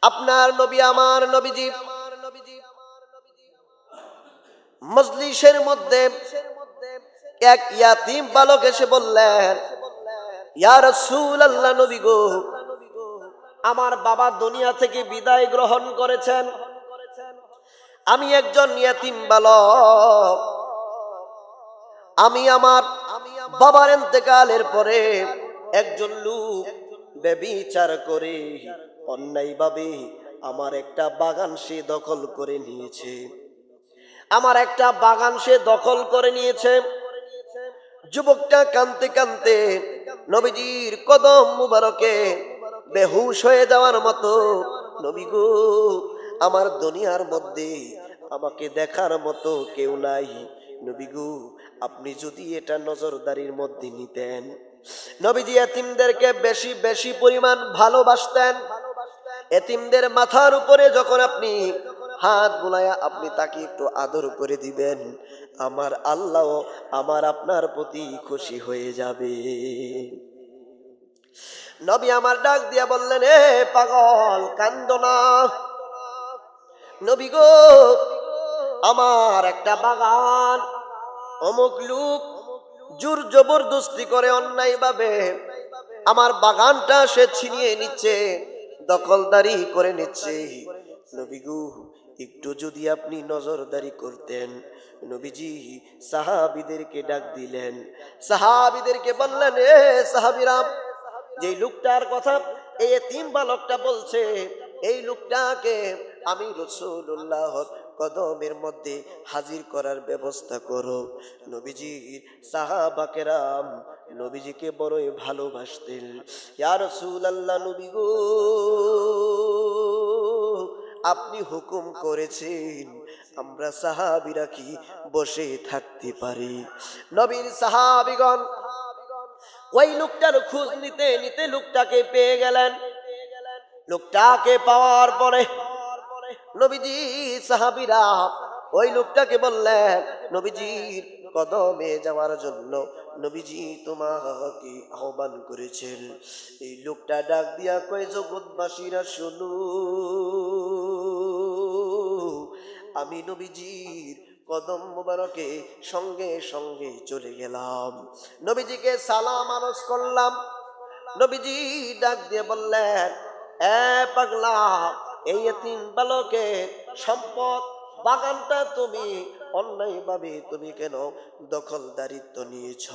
আপনার নবী আমার নবীজি মজলিসের মধ্যে এক ইয়াতিম বালক এসে বললেন, ইয়া রাসূলুল্লাহ, নবী গো, আমার বাবা দুনিয়া থেকে বিদায় গ্রহণ করেছেন। আমি একজন ইয়াতিম বালক। আমি আমার বাবার ইন্তেকালের পরে একজন লোক ব্যভিচার করে অন্যায়ভাবে আমার একটা বাগান সে দখল করে নিয়েছে। আমার একটা বাগান সে দখল করে নিয়েছে। যুবকটা কাঁদতে কাঁদতে নবীজির কদম মুবারকে বেহুশ হয়ে যাওয়ার মতো, নবী গো, আমার দুনিয়ার মধ্যে আমাকে দেখার মতো কেউ নাই। নবী গো, আপনি যদি এটা নজরদারির মধ্যে নিতেন। নবীজি এতিমদেরকে বেশি বেশি পরিমাণ ভালোবাসতেন। এতিমদের মাথার উপরে যখন আপনি হাত বুলায়া আপনি তাকে একটু আদর করে দিবেন, আমার আল্লাহ আমার আপনার প্রতি খুশি হয়ে যাবে। নবী আমার ডাক দিয়া বললেন, এ পাগল, কান্দো না। নবী গো, আমার একটা বাগান অমুক লোক জোর জবরদস্তি করে অন্যায়ভাবে আমার বাগানটা সে ছিনিয়ে নিচ্ছে, দখলদারি করে নিচ্ছে। নবী গো, একটু যদি আপনি নজরদারি করতেন। নবীজি সাহাবীদেরকে ডাক দিলেন। সাহাবীদেরকে বললেন, এ সাহাবীরা, যে লোকটার কথা এই এতিম বালকটা বলছে, এই লোকটাকে আমি রাসূলুল্লাহর কদমের মধ্যে হাজির করার ব্যবস্থা করো। নবীজির সাহাবা কেরাম নবীজিকে বড়ই ভালোবাসতেন। ইয়া রাসূলুল্লাহ, নবী গো, আপনি হুকুম করেছেন, আমরা সাহাবীরা কি বসে থাকতে পারি? নবীর সাহাবীগণ ওই লোকটার খোঁজ নিতে নিতে লোকটাকে পেয়ে গেলেন। লোকটাকে পাওয়ার পরে নবীজি সাহাবীরা ওই লোকটাকে বললেন, নবীজির কদমে যাওয়ার জন্য নবীজি তোমাকে আহ্বান করেছেন। এই লোকটা ডাক দিয়া কয়, জগৎবাসীরা শুনো, আমি নবীজির কদম মুবারকে সঙ্গে সঙ্গে চলে গেলাম, নবীজিকে সালাম আরজ করলাম। নবীজি ডাক দিয়ে বললেন, এ পাগলা, এই এতিম বালকের সম্পদ বাগানটা তুমি অন্যায়ভাবে তুমি কেন দখলদারিত্ব নিয়েছ?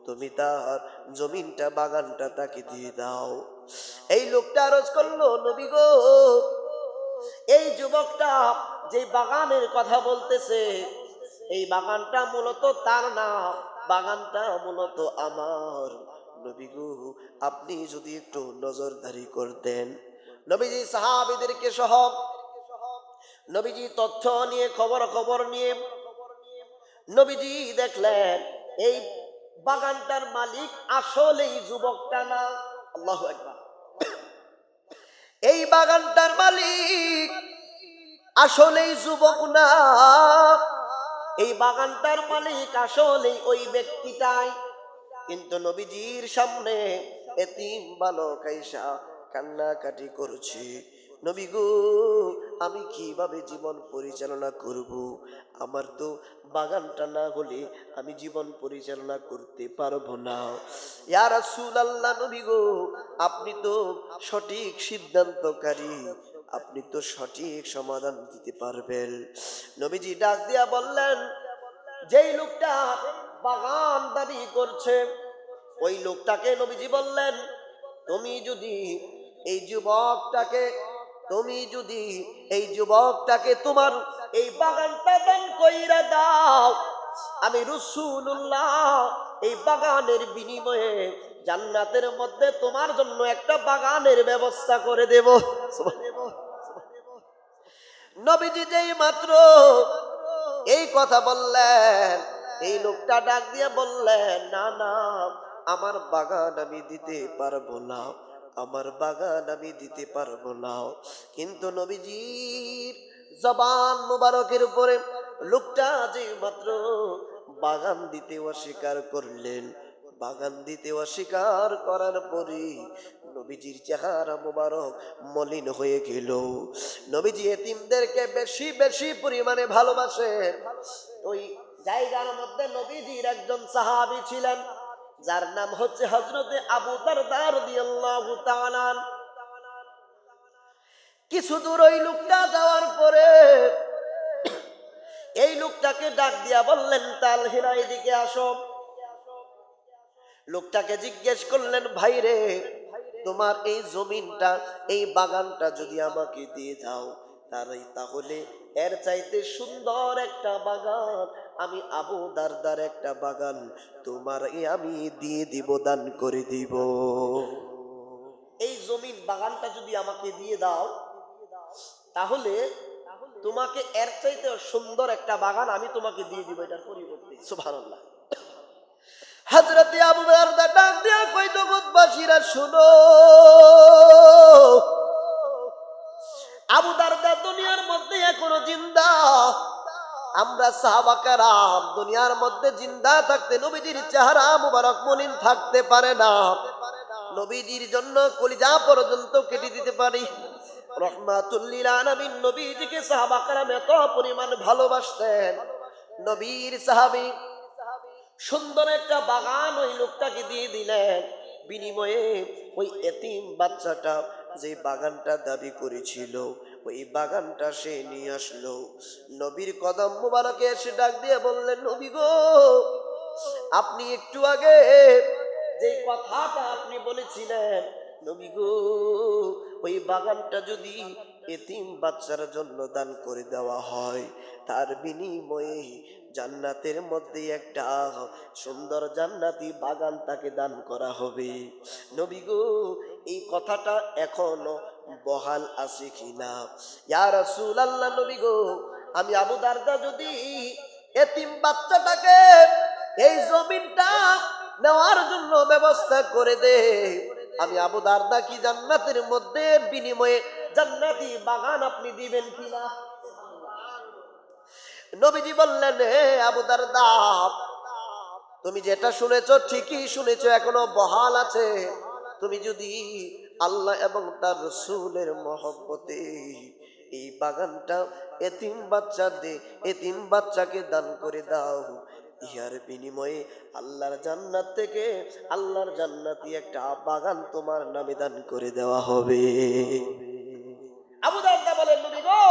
তুমি তার জমিনটা বাগানটা তাকে দিয়ে দাও। এই লোকটা আরজ করলো, নবী গো, এই যুবকটা যে বাগানের কথা বলতেছে, এই বাগানটা মূলত তার না, বাগানটা মূলত আমার। নবী গো, আপনি যদি একটু নজরদারি করতেন। নবীজি সাহাবীদেরকে সহ নবীজি তথ্য নিয়ে খবর নিয়ে নবীজি দেখলেন এই বাগানটার মালিক আসলেই যুবকটা না। আল্লাহু আকবার। এই বাগানটার মালিক আসলেই যুবক না, এই বাগানটার মালিক আসলেই ওই ব্যক্তিটাই। কিন্তু নবীজির সামনে এতিম বালক আয়েশা কান্নাকাটি করছে, নবী গো, আমি কিভাবে জীবন পরিচালনা করব? আমার তো বাগানটা না হলে আমি জীবন পরিচালনা করতে পারবো না। ইয়া রাসূলুল্লাহ, নবী গো, আপনি তো সঠিক সিদ্ধান্তকারী, আপনি তো সঠিক সমাধান দিতে পারবেন। নবীজি ডাক দিয়া বললেন, যেই লোকটা বাগান দাবি করছে, ওই লোকটাকে নবীজি বললেন, তুমি যদি এই যুবকটাকে তোমার এই বাগানটা দান কইরা দাও, আমি রাসূলুল্লাহ এই বাগানের বিনিময়ে জান্নাতের মধ্যে তোমার জন্য একটা বাগানের ব্যবস্থা করে দেব। নবীজি যেই মাত্র এই কথা বললেন, এই লোকটা ডাক দিয়ে বললেন, না না, আমার বাগান আমি দিতে পারবো না, আমার বাগান আমি দিতে পারবো না। কিন্তু নবীজির জবান মুবারকের উপরে লোকটা যে মাত্র বাগান দিতে অস্বীকার করলেন, বাগান দিতে অস্বীকার করার পরে নবীজির চেহারা মোবারক মলিন হয়ে গেল। নবীজি এতিমদেরকে বেশি বেশি পরিমাণে ভালোবাসেন। ওই জায়গার মধ্যে নবীজির একজন সাহাবী ছিলেন, যার নাম হচ্ছে হযরতে আবু দারদা রাদিয়াল্লাহু তাআলা। কিছু দূর ওই লোকটা যাওয়ার পরে এই লোকটাকে ডাক দিয়া বললেন, তালহিরা এদিকে আসো। লোকটাকে জিজ্ঞেস করলেন, ভাই রে, তোমার এই জমিনটা, এই বাগানটা যদি আমাকে দিয়ে দাও, তাহলে এর চাইতে সুন্দর একটা বাগান, আমি আবু দারদার একটা বাগান তোমার আমি দিয়ে দিব, দান করে দিব। এই জমিন বাগানটা যদি আমাকে দিয়ে দাও, তাহলে তোমাকে এর চাইতে সুন্দর একটা বাগান আমি তোমাকে দিয়ে দিব এটার পরিবর্তে। সুবহানাল্লাহ। হযরতে আবু দারদা ডাক দিয়া কইতো, জগৎবাসীরা শুনো, আবু দারদা দুনিয়ার মধ্যে এখনো জিন্দা। আমরা সাহাবা কেরাম দুনিয়ার মধ্যে জিন্দা থাকতে নবীজির চেহারা মুবারক মলিন থাকতে পারে না। নবীজির জন্য কলিজা পর্যন্ত কেটে দিতে পারি। রহমাতুল লিল আলামিন নবীজিকে সাহাবা কেরাম এত পরিমাণ ভালোবাসতেন। নবীর সাহাবী সুন্দর একটা বাগান ওই লোকটাকে দিয়ে দিলেন। বিনিময়ে ওই এতিম বাচ্চাটা যে বাগানটা দাবি করেছিল, ওই বাগানটা সে নিয়ে আসলো। নবীর কদম মুবারকে এসে ডাক দিয়ে বললেন, নবী গো, আপনি একটু আগে যে কথাটা আপনি বলেছিলেন, নবী গো, ওই বাগানটা যদি এতিম বাচ্চার জন্য দান করে দেওয়া হয়, তার বিনিময়ে জান্নাতের মধ্যে একটা সুন্দর জান্নাতি বাগান তাকে দান করা হবে। নবী গো, এই কথাটা এখনো বহাল আছে কিনা? ইয়া রাসূলুল্লাহ, নবী গো, আমি আবু দারদা যদি এতিম বাচ্চাটাকে এই জমিনটা নেওয়ার জন্য ব্যবস্থা করে দে, আমি আবু দারদা কি জান্নাতের মধ্যে বিনিময়ে জান্নাতি বাগান আপনি দিবেন কিনা? নবীজি বললেন, হে আবু দারদা, তুমি যেটা শুনেছো ঠিকই শুনেছো, এখনো বহাল আছে। তুমি যদি আল্লাহ এবং তার রাসূলের মহব্বতে এই বাগানটা এতিম বাচ্চাকে দান করে দাও, ইহার বিনিময়ে আল্লাহর জান্নাত থেকে আল্লাহর জান্নাতি একটা বাগান তোমার নামে দান করে দেওয়া হবে। আবু দারদা বলেন, নবী গো,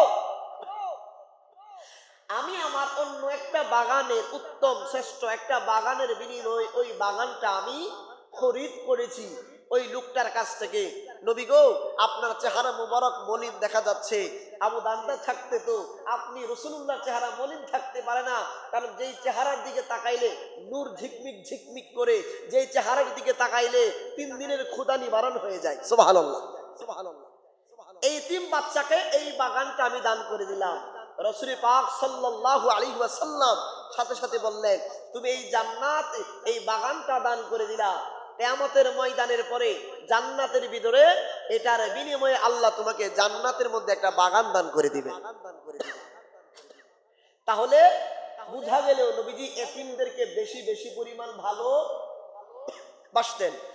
আমি আমার অন্য একটা বাগানের উত্তম শ্রেষ্ঠ একটা বাগানের বিনিময়ে ওই বাগানটা আমি খরিদ করেছি ওই লোকটার কাছ থেকে। নবী গো, আপনার চেহারা মুবারক মলিন দেখা যাচ্ছে। আবু দারদা থাকতে তো আপনি রাসূলুল্লাহর চেহারা মলিন থাকতে পারে না, কারণ যেই চেহারার দিকে তাকাইলে নূর ঝিকমিক ঝিকমিক করে, যেই চেহারার দিকে তাকাইলে 3 দিনের ক্ষুধা নিবারণ হয়ে যায়। সুবহানাল্লাহ, সুবহানাল্লাহ। এই তিন বাচ্চাকে এই বাগানটা আমি দান করে দিলাম। রাসূল পাক সাল্লাল্লাহু আলাইহি ওয়াসাল্লাম সাথে সাথে বললেন, তুমি এই জান্নাত, এই বাগানটা দান করে দিলা, কিয়ামতের ময়দানের পরে জান্নাতের ভিতরে এটার বিনিময়ে আল্লাহ তোমাকে জান্নাতের মধ্যে একটা বাগান দান করে দিবে। তাহলে বুঝা গেল নবীজি এতিমদেরকে বেশি বেশি পরিমাণ ভালোবাসতেন।